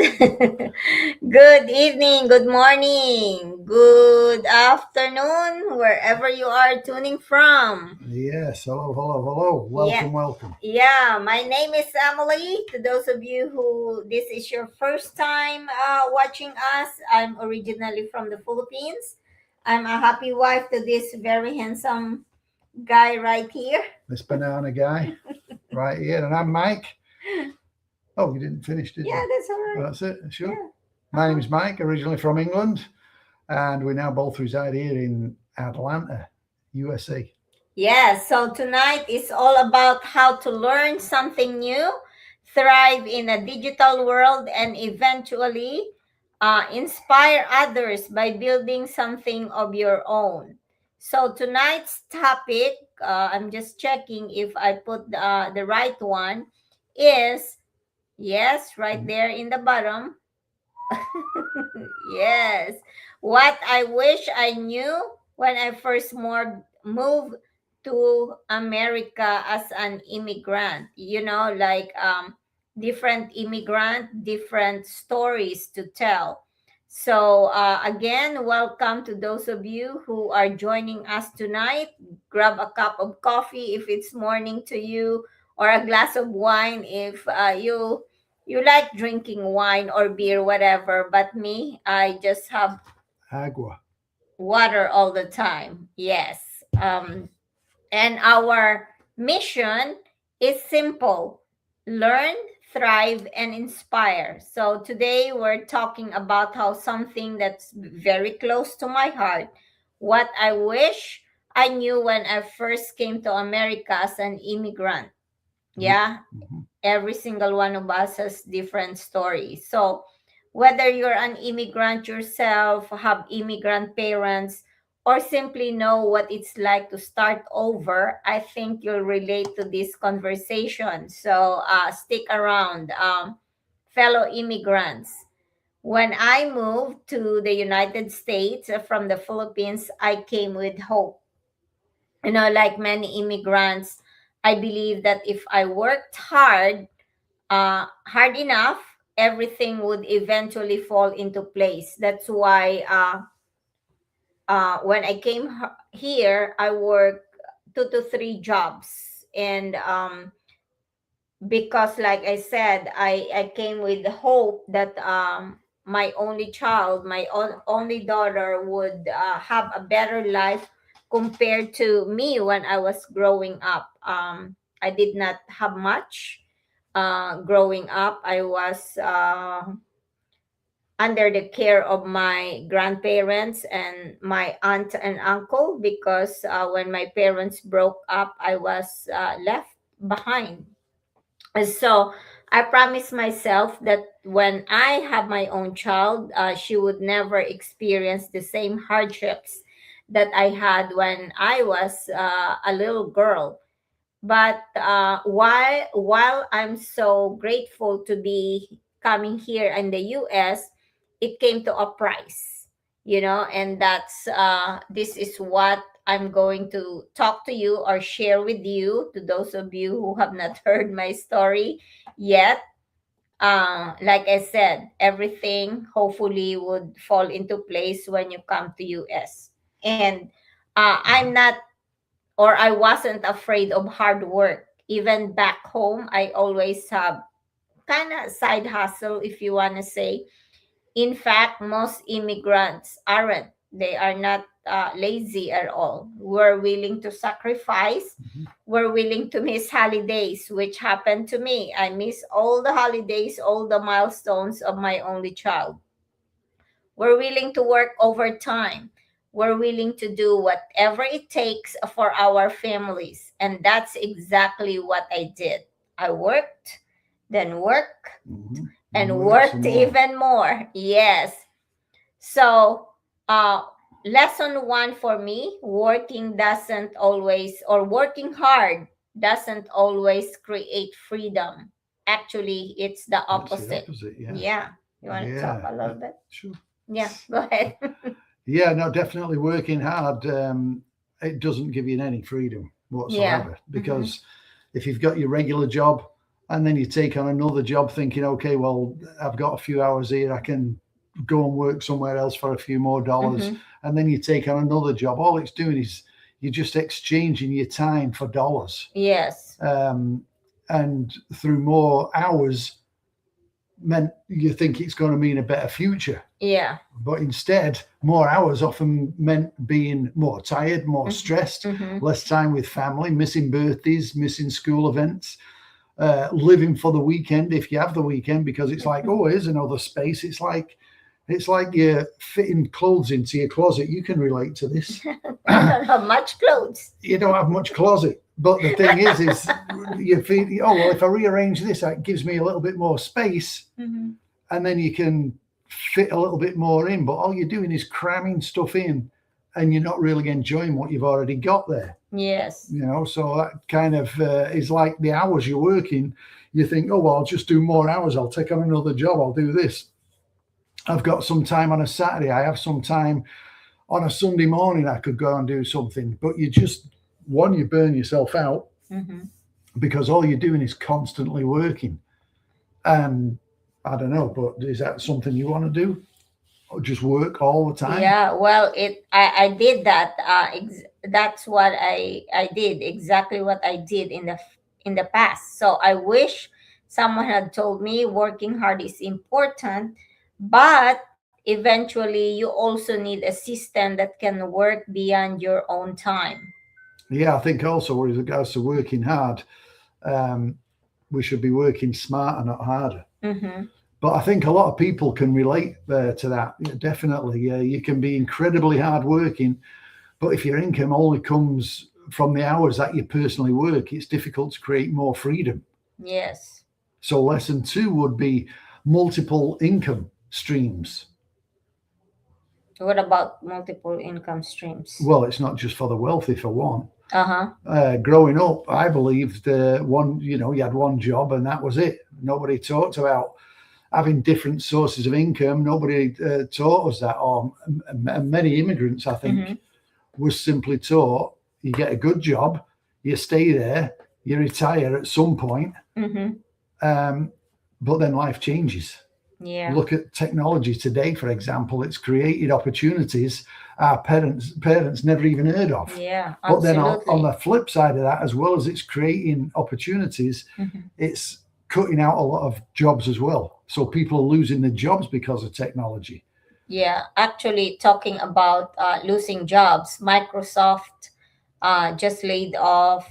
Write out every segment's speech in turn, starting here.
Good evening, good morning, good afternoon, wherever you are tuning from. Yes, hello, hello, hello. Yeah, Welcome, welcome. yeah. My name is Emily. To those of you who this is your first time watching us, I'm originally from the Philippines. I'm a happy wife to this very handsome guy right here. This banana guy right here, and I'm Mike. Oh, you didn't finish, did you? Yeah, that's all right. That's it, sure. Yeah. My name's Mike, originally from England, and we now both reside here in Atlanta, USA. Yeah, so tonight is all about how to learn something new, thrive in a digital world, and eventually inspire others by building something of your own. So tonight's topic, I'm just checking if I put the right one, is yes, right there in the bottom. Yes. What I wish I knew when I first moved to America as an immigrant. Different immigrant, different stories to tell. So again, welcome to those of you who are joining us tonight. Grab a cup of coffee if it's morning to you, or a glass of wine if you like drinking wine or beer, whatever. But me, I just have Agua. water all the time. Yes. And our mission is simple: learn, thrive, and inspire. So today we're talking about how something that's very close to my heart, what I wish I knew when I first came to America as an immigrant. Yeah, Mm-hmm. every single one of us has different stories. So, whether you're an immigrant yourself, have immigrant parents, or simply know what it's like to start over, I think you'll relate to this conversation. So, stick around, fellow immigrants. When I moved to the United States from the Philippines, I came with hope. Like many immigrants, I believe that if I worked hard enough, everything would eventually fall into place. That's why when I came here, I worked 2 to 3 jobs. And because, like I said, I came with the hope that my only child, my only daughter, would have a better life compared to me when I was growing up. I did not have much growing up. I was under the care of my grandparents and my aunt and uncle because when my parents broke up, I was left behind. And so I promised myself that when I have my own child, she would never experience the same hardships that I had when I was a little girl. But while I'm so grateful to be coming here in the US, it came to a price, and this is what I'm going to talk to you or share with you, to those of you who have not heard my story yet. Like I said, everything hopefully would fall into place when you come to US. And I'm not, or I wasn't afraid of hard work. Even back home, I always have kind of side hustle, if you want to say. In fact, most immigrants aren't. They are not lazy at all. We're willing to sacrifice. Mm-hmm. We're willing to miss holidays, which happened to me. I miss all the holidays, all the milestones of my only child. We're willing to work overtime. We're willing to do whatever it takes for our families. And that's exactly what I did. I worked, then worked, Mm-hmm. and Work some worked more. even more. Yes. So, uh, lesson one for me: working doesn't always, or working hard doesn't always create freedom. Actually, it's the It's the opposite. opposite, yeah. Yeah. You want to talk Yeah, a little bit? sure. Yeah, go ahead. Yeah, no, definitely working hard. It doesn't give you any freedom Yeah. whatsoever Mm-hmm. because if you've got your regular job and then you take on another job thinking, okay, well, I've got a few hours here, I can go and work somewhere else for a few more dollars. Mm-hmm. And then you take on another job. All it's doing is you're just exchanging your time for dollars. Yes. And through more hours, meant you think it's going to mean a better future. Yeah. But instead, more hours often meant being more tired, more stressed, less time with family, missing birthdays, missing school events, living for the weekend if you have the weekend, because it's like, oh, here's another space. It's like you're fitting clothes into your closet. You can relate to this. I don't have much clothes. You don't have much closet. But the thing is you feel, oh, well, if I rearrange this, that gives me a little bit more space. And then you can fit a little bit more in. But all you're doing is cramming stuff in, and you're not really enjoying what you've already got there. Yes. So that kind of is like the hours you're working. You think, oh, well, I'll just do more hours. I'll take on another job. I'll do this. I've got some time on a Saturday. I have some time on a Sunday morning. I could go and do something. But you burn yourself out because all you're doing is constantly working. And I don't know, but is that something you want to do? Or just work all the time? Yeah, well, I did that. That's what I did, exactly what I did in the past. So I wish someone had told me working hard is important, but eventually you also need a system that can work beyond your own time. Yeah, I think also with regards to working hard, we should be working smarter, not harder. But I think a lot of people can relate to that. Yeah, definitely. You can be incredibly hardworking, but if your income only comes from the hours that you personally work, it's difficult to create more freedom. Yes. So lesson 2 would be multiple income streams. What about multiple income streams? Well, it's not just for the wealthy, for one. Uh-huh. Growing up, I believed you had one job and that was it. Nobody talked about having different sources of income. Nobody taught us that. Or many immigrants, I think, was simply taught, you get a good job, you stay there, you retire at some point, but then life changes. Yeah. Look at technology today, for example. It's created opportunities our parents never even heard of. Yeah, but then absolutely. on the flip side of that, as well as it's creating opportunities, it's cutting out a lot of jobs as well. So people are losing their jobs because of technology. Yeah, actually, talking about losing jobs, Microsoft just laid off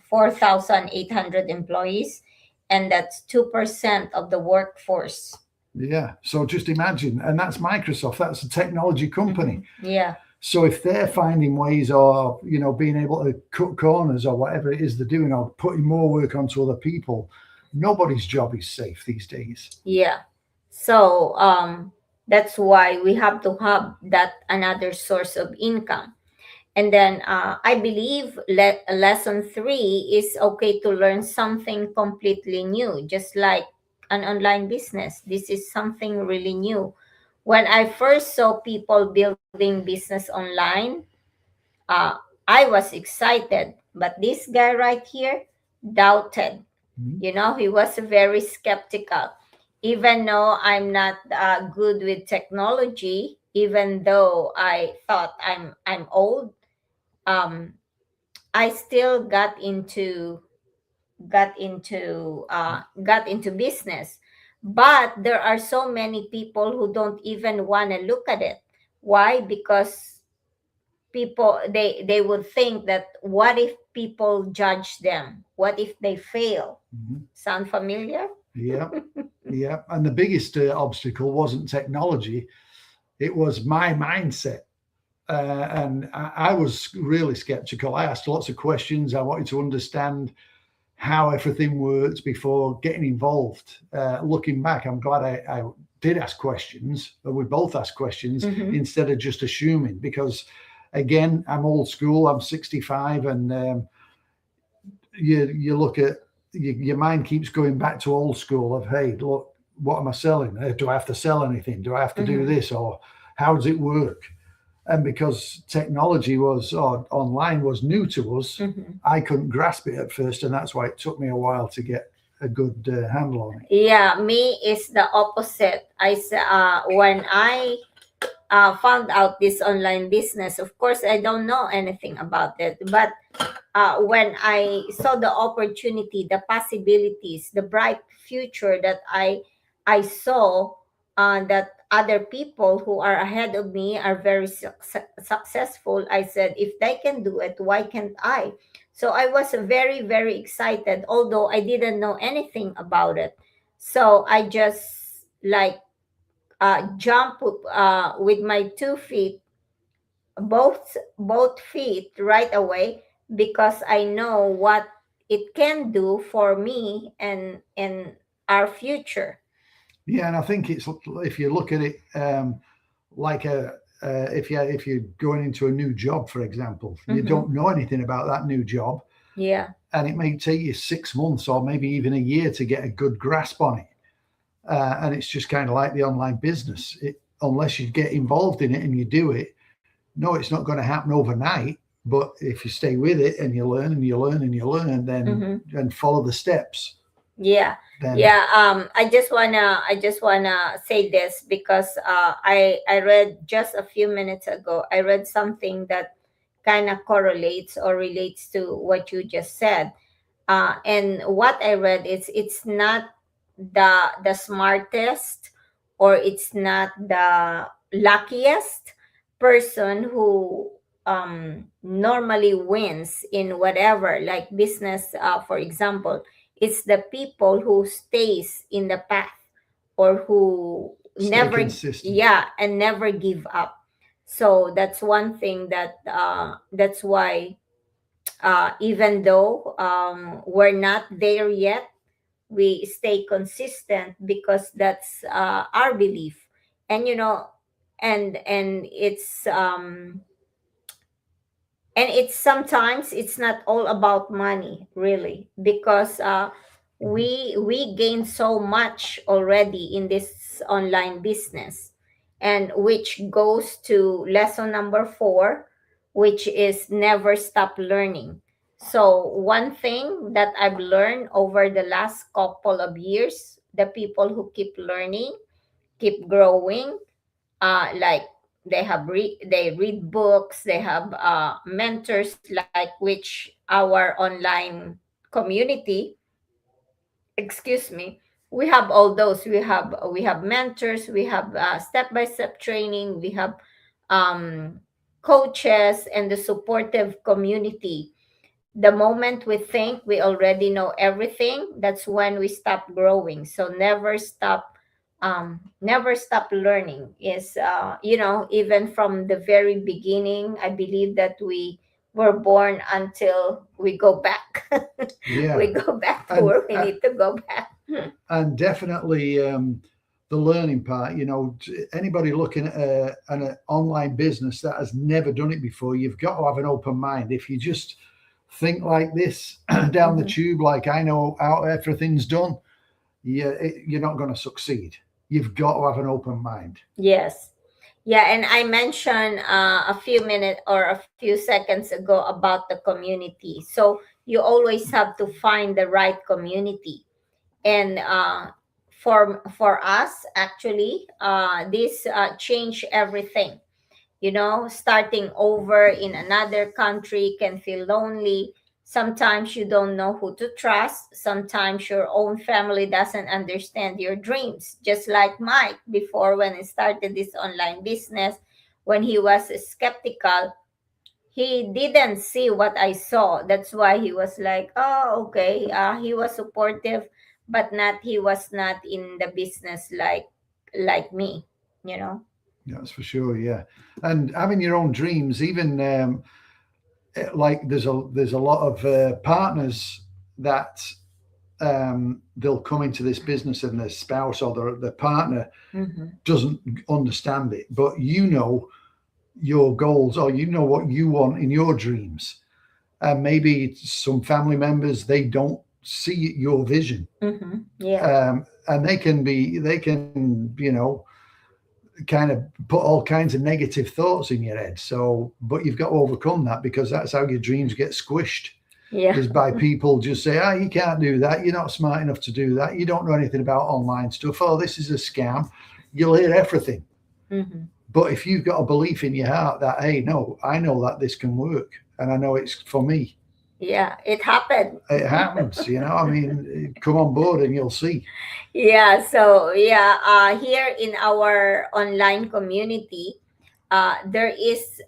4,800 employees, and that's 2% of the workforce. Yeah. So just imagine, and that's Microsoft, that's a technology company. Yeah. So if they're finding ways, or being able to cut corners or whatever it is they're doing, or putting more work onto other people, nobody's job is safe these days. Yeah. So that's why we have to have that another source of income. And then I believe lesson 3 is okay to learn something completely new, just like an online business. This is something really new. When I first saw people building business online, uh, I was excited. But this guy right here doubted. He was very skeptical. Even though I'm not good with technology, even though I thought I'm old, um, I still got into business. But there are so many people who don't even want to look at it. Why? Because people they would think that, what if people judge them? What if they fail? Sound familiar? Yeah. Yeah. And the biggest obstacle wasn't technology, it was my mindset. And I was really skeptical. I asked lots of questions. I wanted to understand how everything works before getting involved. Looking back, I'm glad I did ask questions, but we both asked questions instead of just assuming, because again, I'm old school, I'm 65, and you look at, your mind keeps going back to old school of, hey, look, what am I selling? Do I have to sell anything? Do I have to do this? Or how does it work? And because technology online was new to us, I couldn't grasp it at first, and that's why it took me a while to get a good handle on it. Yeah, me is the opposite. When I found out this online business, of course I don't know anything about it, but when I saw the opportunity, the possibilities, the bright future that I saw, that other people who are ahead of me are very successful, I said, if they can do it, why can't I? So I was very, very excited, although I didn't know anything about it. So I just like jump with my 2 feet, both feet right away, because I know what it can do for me and our future. Yeah, and I think it's, if you look at it, like if you're going into a new job, for example, you Mm-hmm. don't know anything about that new job, Yeah. and it may take you 6 months or maybe even a year to get a good grasp on it. And it's just kind of like the online business. Unless you get involved in it and you do it, no, it's not going to happen overnight. But if you stay with it and you learn and you learn and you learn, then Mm-hmm. and follow the steps, Yeah. then Yeah. I just wanna say this because I read just a few minutes ago. I read something that kind of correlates or relates to what you just said. And what I read is it's not the smartest, or it's not the luckiest person who normally wins in whatever, like business, for example. It's the people who stays in the path, or who stay never, consistent. yeah, and never give up. So that's one thing that that's why, even though we're not there yet, we stay consistent, because that's our belief. And and it's sometimes it's not all about money, really, because Mhm. we gain so much already in this online business, and which goes to lesson number 4, which is never stop learning. So one thing that I've learned over the last couple of years, the people who keep learning, keep growing, like they read books, they have mentors, like which our online community, excuse me, we have all those. We have mentors, we have step by step training, we have um coaches, and the supportive community. The moment we think we already know everything, that's when we stop growing. So never stop learning is, even from the very beginning, I believe that we were born until we go back. Yeah, We go back to and where we need to go back. and definitely the learning part. Anybody looking at an online business that has never done it before, you've got to have an open mind. If you just think like this down the Mhm. tube, like I know how everything's done, you're not going to succeed. You've got to have an open mind. Yes. Yeah, and I mentioned a few minutes or a few seconds ago about the community. So you always have to find the right community. And for us, actually, this changed everything. Starting over in another country can feel lonely. Sometimes you don't know who to trust. Sometimes your own family doesn't understand your dreams. Just like Mike before, when he started this online business, when he was skeptical, he didn't see what I saw. That's why he was like, oh, okay. He was supportive, but not he was not in the business like me, you know. That's for sure. Yeah, and having your own dreams, even like there's a lot of partners that they'll come into this business and their spouse or their partner Mm-hmm. doesn't understand it, but your goals, or what you want in your dreams, and maybe some family members, they don't see your vision, Mm-hmm. Yeah. and they can kind of put all kinds of negative thoughts in your head. So, but you've got to overcome that, because that's how your dreams get squished. Yeah. is by people just say, ah, you can't do that. You're not smart enough to do that. You don't know anything about online stuff. Oh, this is a scam. You'll hear everything. Hmm. But if you've got a belief in your heart that, hey, no, I know that this can work and I know it's for me, Yeah, it happened. it happens. I mean, come on board and you'll see. Yeah, so yeah, here in our online community, there is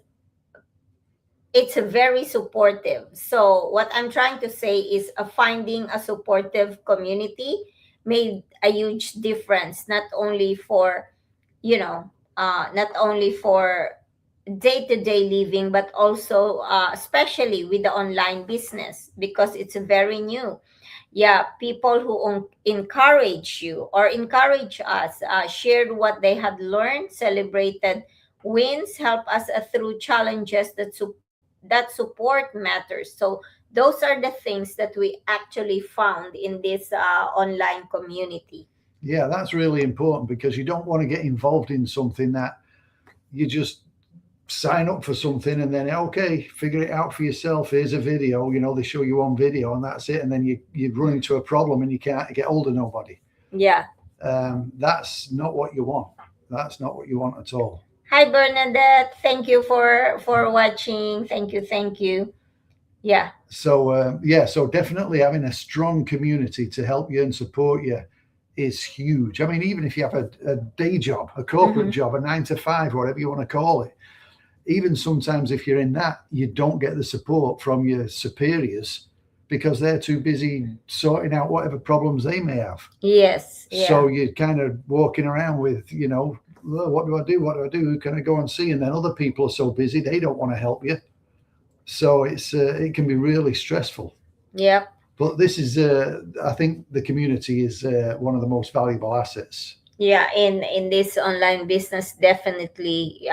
it's very supportive. So what I'm trying to say is finding a supportive community made a huge difference, not only for, not only for day-to-day living, but also especially with the online business because it's very new. Yeah, people who encourage you or encourage us, shared what they had learned, celebrated wins, help us through challenges that support matters. So those are the things that we actually found in this online community. Yeah, that's really important because you don't want to get involved in something that you just sign up for something and then, okay, figure it out for yourself. Here's a video, they show you on video and that's it. And then you run into a problem and you can't get hold of nobody. Yeah. That's not what you want. That's not what you want at all. Hi Bernadette, thank you for watching. Thank you, thank you. Yeah. So definitely having a strong community to help you and support you is huge. I mean, even if you have a day job, a corporate job, a 9 to 5, whatever you want to call it, even sometimes if you're in that, you don't get the support from your superiors because they're too busy sorting out whatever problems they may have. Yes. Yeah. So you're kind of walking around with, "Oh, what do I do? What do I do? Who can I go and see?" And then other people are so busy, they don't want to help you. So it can be really stressful. Yep. But this is, I think the community is one of the most valuable assets. Yeah, in this online business, definitely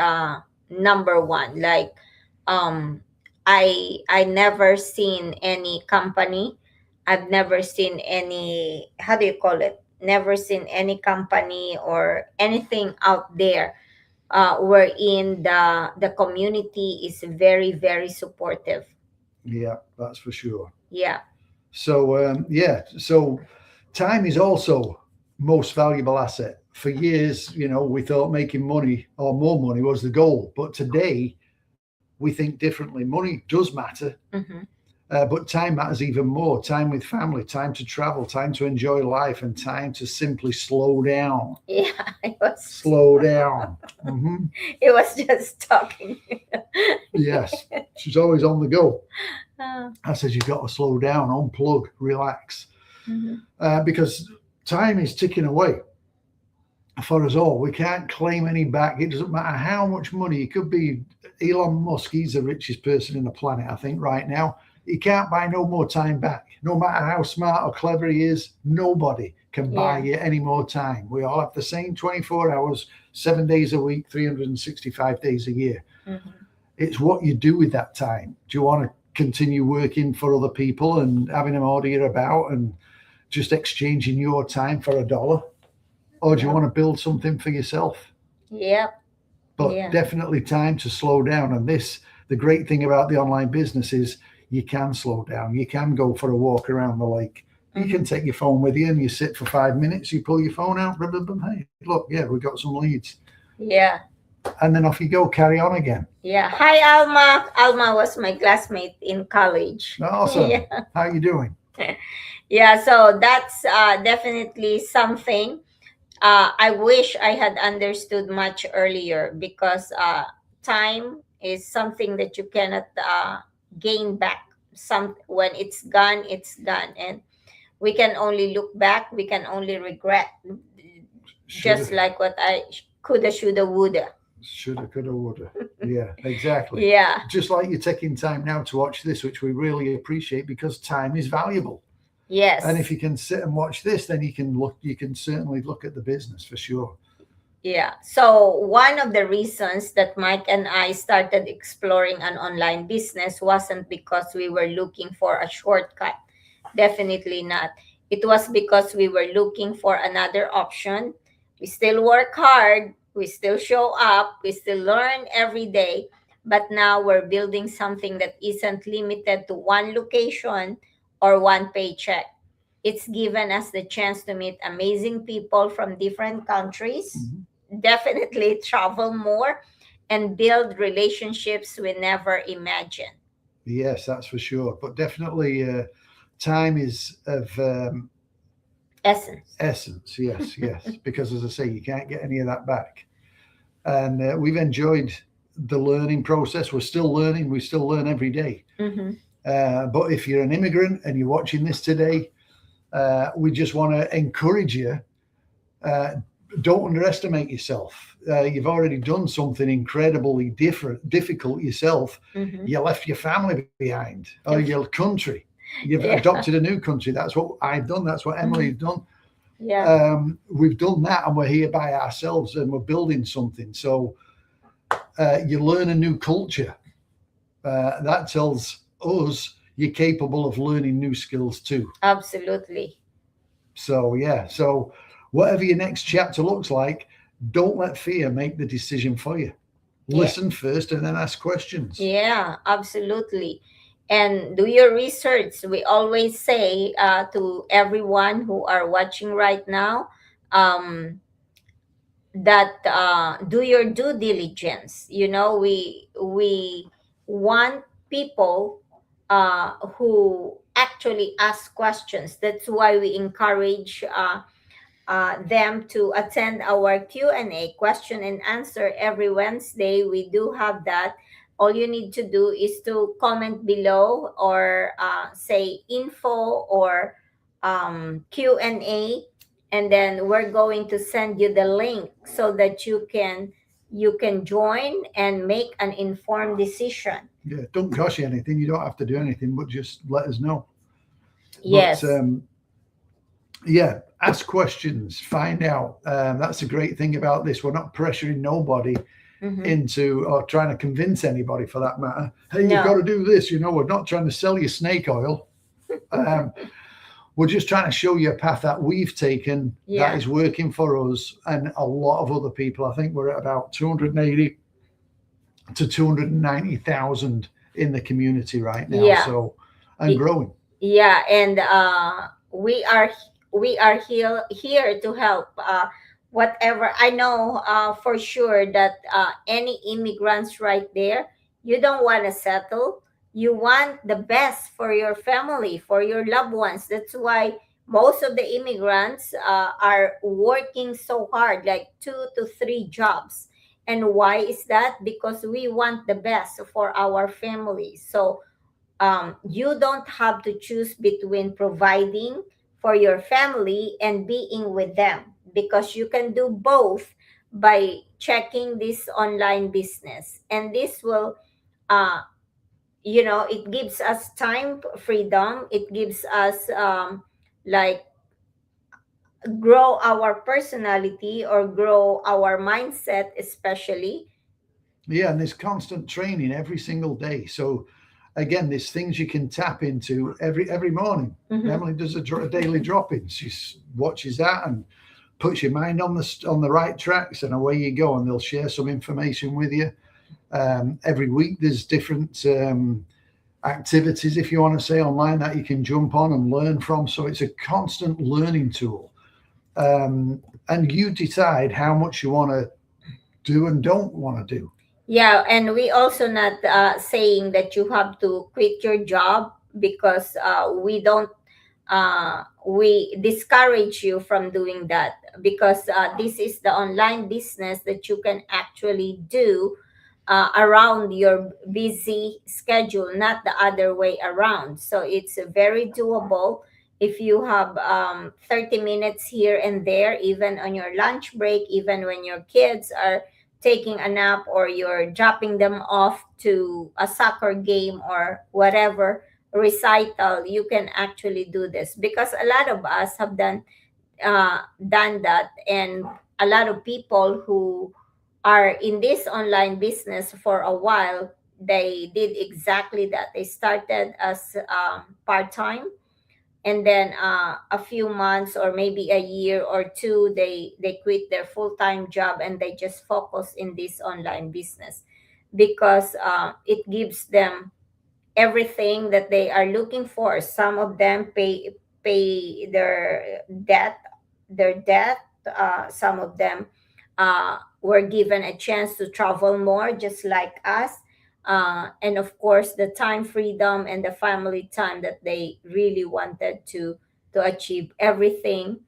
number one. Like, um, I never seen any company. I've never seen any. How do you call it? Never seen any company or anything out there wherein the community is very supportive. Yeah, that's for sure. Yeah. So time is also most valuable asset. For years, we thought making money or more money was the goal, but today we think differently. Money does matter, Mm-hmm. but time matters even more. Time with family, time to travel, time to enjoy life, and time to simply slow down. Yeah, I was. Slow down. Hmm. It was just talking. Yes, she's always on the go. Uh, I said, you've got to slow down, unplug, relax, mhm. because time is ticking away for us all. We can't claim any back. It doesn't matter how much money. It could be Elon Musk. He's the richest person in the planet, I think, right now. He can't buy no more time back. No matter how smart or clever he is, nobody can buy Yeah. you any more time. We all have the same 24 hours, 7 days a week, 365 days a year. Mhm. It's what you do with that time. Do you want to continue working for other people and having them order you about and just exchanging your time for $1? Or do you Yep. want to build something for yourself? Yep. But Yeah. definitely time to slow down. And the great thing about the online business is you can slow down. You can go for a walk around the lake. You can Mhm. take your phone with you and you sit for 5 minutes. You pull your phone out. Blah, blah, blah, hey, look, yeah, we got some leads. Yeah. And then off you go, carry on again. Yeah. Hi, Alma. Alma was my classmate in college. Awesome. Yeah. How you doing? Yeah. So that's definitely something I wish I had understood much earlier because time is something that you cannot gain back. Some when it's gone, and we can only look back. We can only regret, just Shoulda, like what I coulda, shoulda, woulda. shoulda, coulda, woulda. Yeah, exactly. Yeah. Just like you're taking time now to watch this, which we really appreciate because time is valuable. And if Yes. you can sit and watch this, then you can certainly look at the business for sure. Yeah. So one of the reasons that Mike and I started exploring an online business wasn't because we were looking for a shortcut. Definitely not. It was because we were looking for another option. We still work hard, we still show up, we still learn every day, but now we're building something that isn't limited to one location or one paycheck. It's given us the chance to meet amazing people from different countries, Mhm. definitely travel more, and build relationships we never imagined. Yes, that's for sure. But definitely, time is of Essence. essence. Yes, yes. Because as I say, you can't get any of that back. And we've enjoyed the learning process. We're still learning. We still learn every day. Mm-hmm. But if you're an immigrant and you're watching this today, we just want to encourage you. Uh, don't underestimate yourself. You've already done something incredibly difficult yourself. Mm-hmm. You left your family behind, or your country. You've Yeah. adopted a new country. That's what I've done. That's what Mm-hmm. Emily's done. Yeah. We've done that, and we're here by ourselves, and we're building something. So you learn a new culture. That tells us you're capable of learning new skills too. Absolutely. So yeah, so whatever your next chapter looks like, don't let fear make the decision for you. Yeah. Listen first and then ask questions. Yeah, absolutely. And do your research. We always say to everyone who are watching right now, um, that do your due diligence. We want people who actually ask questions. That's why we encourage them to attend our Q&A, question and answer, every Wednesday. We do have that. All you need to do is to comment below, or say info, or Q&A, and then we're going to send you the link so that you can join and make an informed decision. Yeah, don't cost you anything. You don't have to do anything, but just let us know. But Yes. yeah, ask questions, find out. That's a great thing about this. We're not pressuring nobody Mm-hmm. into, or trying to convince anybody for that matter. Hey, you've got No. to do this. We're not trying to sell you snake oil. Um, we're just trying to show you a path that we've taken that Yeah. is working for us and a lot of other people. I think we're at about 280 to 290,000 in the community right now. Yeah. So, and Y- growing. yeah, and we are here to help, whatever. I know for sure that any immigrants right there, you don't want to settle. You want the best for your family, for your loved ones. That's why most of the immigrants are working so hard, like 2 to 3 jobs. And why is that? Because we want the best for our families. So you don't have to choose between providing for your family and being with them, because you can do both by checking this online business. And this will, uh, it gives us time freedom. It gives us, like, grow our personality or grow our mindset, especially. Yeah, and there's constant training every single day. So again, there's things you can tap into every morning. Mm-hmm. Emily does a daily drop-in. She watches that and puts your mind on the right tracks, and away you go. And they'll share some information with you. Every week, there's different activities, if you want to say, online that you can jump on and learn from. So it's a constant learning tool. And you decide how much you want to do and don't want to do. Yeah, and we also not saying that you have to quit your job, because we discourage you from doing that, because this is the online business that you can actually do around your busy schedule, not the other way around. So it's very doable. If you have 30 minutes here and there, even on your lunch break, even when your kids are taking a nap, or you're dropping them off to a soccer game or whatever recital, you can actually do this, because a lot of us have done that. And a lot of people who are in this online business for a while, they did exactly that. They started as part-time, and then a few months or maybe a year or two, they quit their full-time job and they just focus in this online business. because it gives them everything that they are looking for. Some of them pay their debt. Some of them were given a chance to travel more, just like us. And of course, the time freedom and the family time that they really wanted to achieve. Everything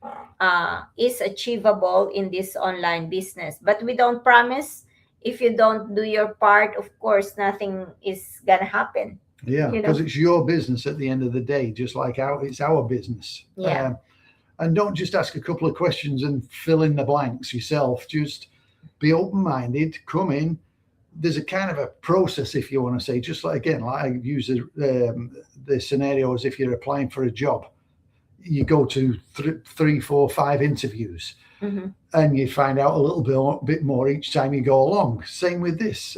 is achievable in this online business, but we don't promise. If you don't do your part, of course nothing is gonna happen, Yeah, you know. because it's your business at the end of the day, just like it's our business. Yeah. And don't just ask a couple of questions and fill in the blanks yourself. Just be open minded, come in. There's a kind of a process, if you want to say, just like, again, like I use the scenario as if you're applying for a job. You go to three, four, five interviews, Mm-hmm. and you find out a little bit more each time you go along. Same with this.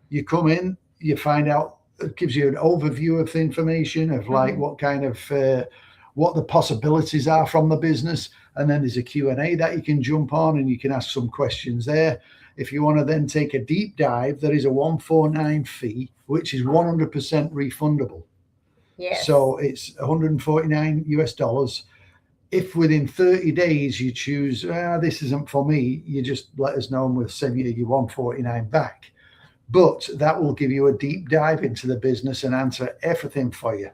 You come in, you find out, it gives you an overview of the information of like Mm-hmm. what kind of what the possibilities are from the business, and then there's a Q&A that you can jump on and you can ask some questions there. If you want to then take a deep dive, there is a 149 fee, which is 100% refundable. Yes. So it's 149 US dollars. If within 30 days you choose, this isn't for me, you just let us know and we'll send you your 149 back. But that will give you a deep dive into the business and answer everything for you.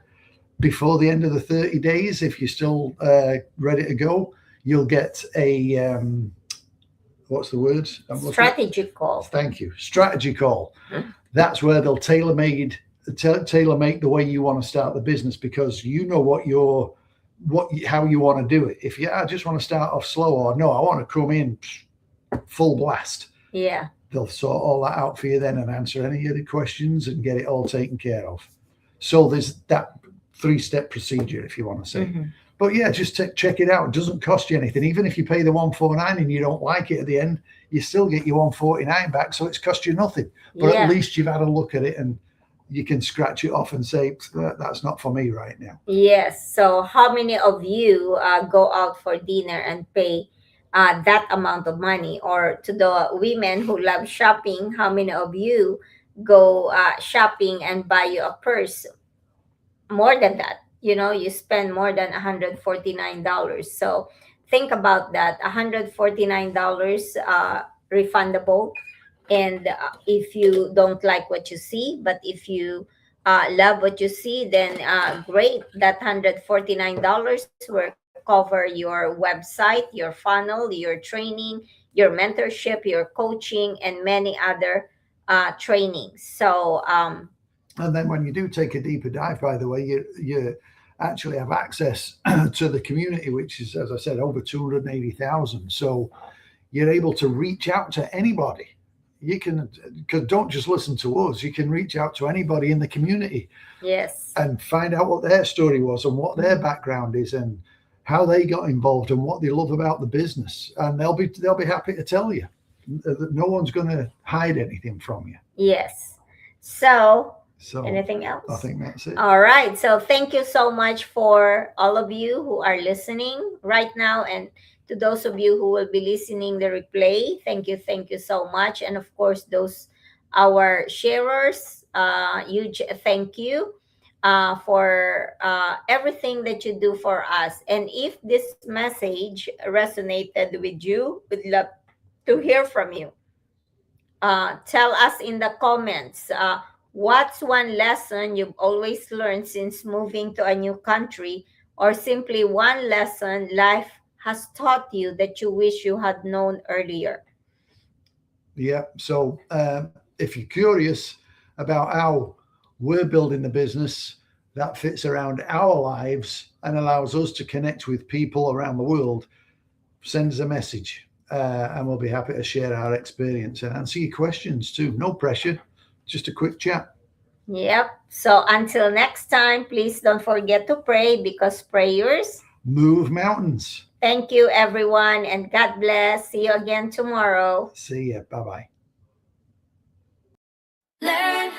Before the end of the 30 days, if you're still ready to go, you'll get a, what's the word I'm looking at? Strategy call. Thank you. Strategy call. That's where they'll tailor make the way you want to start the business, because you know how you want to do it. If I just want to start off slow, or no, I want to come in full blast. Yeah. They'll sort all that out for you then and answer any of the questions and get it all taken care of. So there's that 3-step procedure, if you want to say. Mm-hmm. But yeah, just check it out. It doesn't cost you anything. Even if you pay the 149 and you don't like it at the end, you still get your 149 back. So it's cost you nothing. But Yeah. at least you've had a look at it and you can scratch it off and say, that's not for me right now. Yes. So, how many of you go out for dinner and pay that amount of money? Or to the women who love shopping, how many of you go shopping and buy you a purse more than that? You know, you spend more than $149. So, think about that. $149 refundable. And if you don't like what you see, but if you love what you see, then great. That $149 will cover your website, your funnel, your training, your mentorship, your coaching, and many other trainings. So And then when you do take a deeper dive, by the way, you actually have access to the community, which is, as I said, over 280,000. So you're able to reach out to anybody. You can, because don't just listen to us, you can reach out to anybody in the community yes. and find out what their story was and what their background is and how they got involved and what they love about the business. And they'll be happy to tell you. No one's going to hide anything from you. Yes. So, So anything I else? think that's it. All right. So thank you so much for all of you who are listening right now. And to those of you who will be listening the replay, thank you so much. And of course, those our sharers, huge thank you for everything that you do for us. And if this message resonated with you, we'd love to hear from you. Tell us in the comments what's one lesson you've always learned since moving to a new country, or simply one lesson life has taught you that you wish you had known earlier. Yeah. So if you're curious about how we're building the business that fits around our lives and allows us to connect with people around the world, send us a message and we'll be happy to share our experience and answer your questions too. No pressure, just a quick chat. Yep. So until next time, please don't forget to pray, because prayers move mountains. Thank you, everyone, and God bless. See you again tomorrow. See ya. Bye bye. Learn